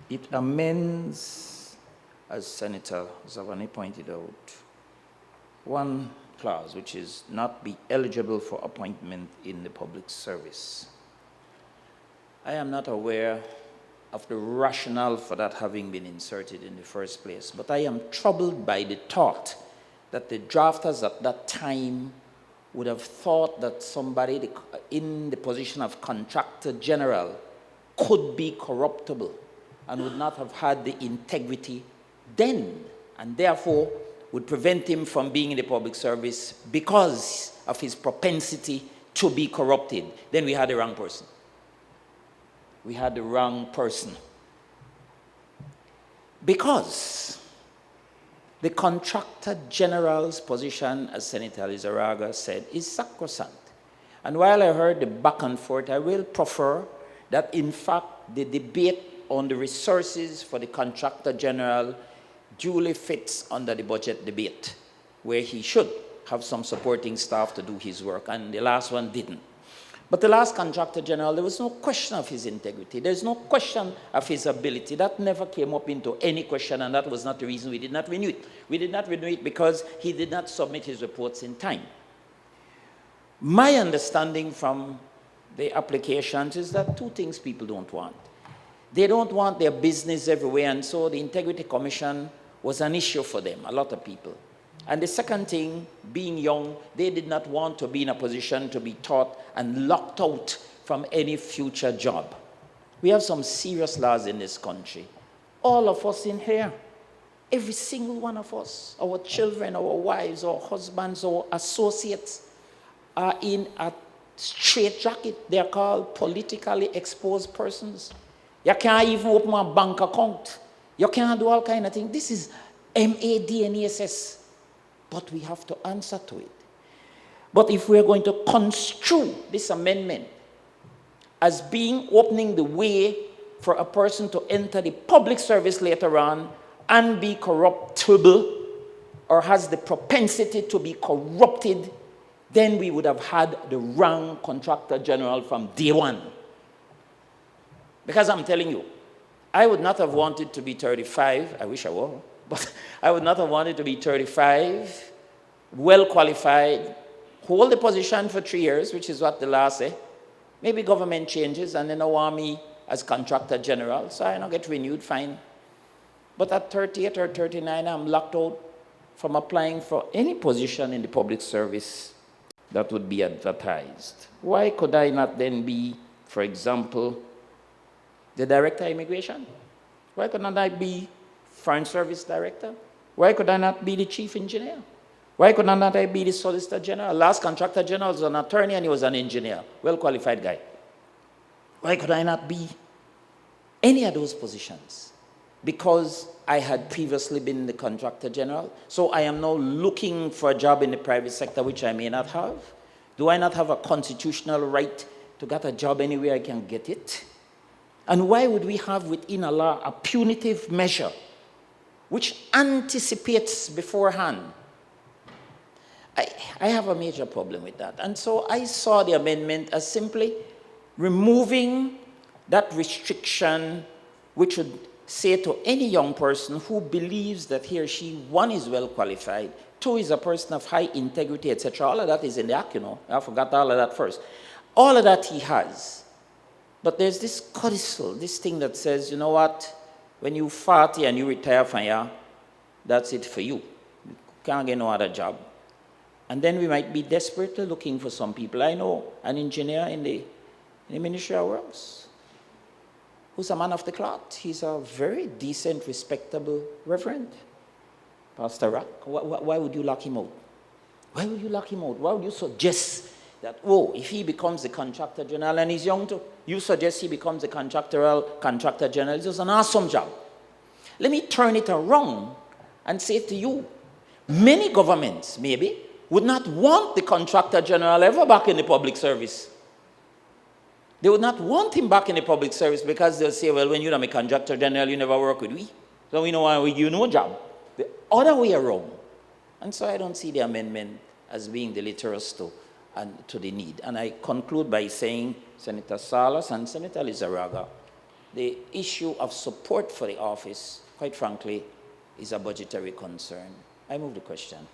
It amends, as Senator Zavani pointed out, one clause, which is not be eligible for appointment in the public service. I am not aware of the rationale for that having been inserted in the first place, but I am troubled by the thought that the drafters at that time would have thought that somebody in the position of contractor general could be corruptible and would not have had the integrity then, and therefore would prevent him from being in the public service because of his propensity to be corrupted. Then we had the wrong person. We had the wrong person. Because the contractor general's position, as Senator Lizarraga said, is sacrosanct. And while I heard the back and forth, I will prefer that, in fact, the debate on the resources for the contractor general duly fits under the budget debate, where he should have some supporting staff to do his work, and the last one didn't. But the last contractor general, there was no question of his integrity. There's no question of his ability. That never came up into any question, and that was not the reason we did not renew it. We did not renew it because he did not submit his reports in time. My understanding from the applications is that two things people don't want. They don't want their business everywhere, and so the Integrity Commission was an issue for them, a lot of people. And the second thing, being young, they did not want to be in a position to be taught and locked out from any future job. We have some serious laws in this country. All of us in here, every single one of us, our children, our wives, our husbands, our associates are in a straitjacket. They are called politically exposed persons. You can't even open a bank account. You can't do all kind of things. This is MADNESS. But we have to answer to it. But if we are going to construe this amendment as being opening the way for a person to enter the public service later on and be corruptible or has the propensity to be corrupted, then we would have had the wrong contractor general from day one. Because I'm telling you, I would not have wanted to be 35, I wish I were, but I would not have wanted to be 35, well qualified, hold the position for 3 years, which is what the law says. Maybe government changes and then they want me as contractor general, so I don't get renewed, fine. But at 38 or 39, I'm locked out from applying for any position in the public service that would be advertised. Why could I not then be, for example, the director of immigration? Why could not I be Foreign Service Director? Why could I not be the Chief Engineer? Why could not I be the Solicitor General? Last Contractor General was an attorney and he was an engineer, well-qualified guy. Why could I not be any of those positions? Because I had previously been the Contractor General, so I am now looking for a job in the private sector, which I may not have. Do I not have a constitutional right to get a job anywhere I can get it? And why would we have within a law a punitive measure which anticipates beforehand? I have a major problem with that. And so I saw the amendment as simply removing that restriction which would say to any young person who believes that he or she, one, is well qualified, two, is a person of high integrity, etc. All of that is in the act, you know. I forgot all of that first. All of that he has. But there's this codicil, this thing that says, you know what, when you're 40 and you retire from here, that's it for you. You can't get no other job. And then we might be desperately looking for some people. I know an engineer in the Ministry of Works who's a man of the cloth. He's a very decent, respectable reverend. Pastor Rock, why would you lock him out? Why would you lock him out? Why would you suggest that, oh, if he becomes the contractor general, and he's young too, you suggest he becomes the contractor general? It's just an awesome job. Let me turn it around and say to you, many governments, maybe, would not want the contractor general ever back in the public service. They would not want him back in the public service because they'll say, well, when you're a contractor general, you never work with we. So we know why we give you no job. The other way around. And so I don't see the amendment as being deleterious to the need. And I conclude by saying, Senator Salas and Senator Lizarraga, the issue of support for the office, quite frankly, is a budgetary concern. I move the question.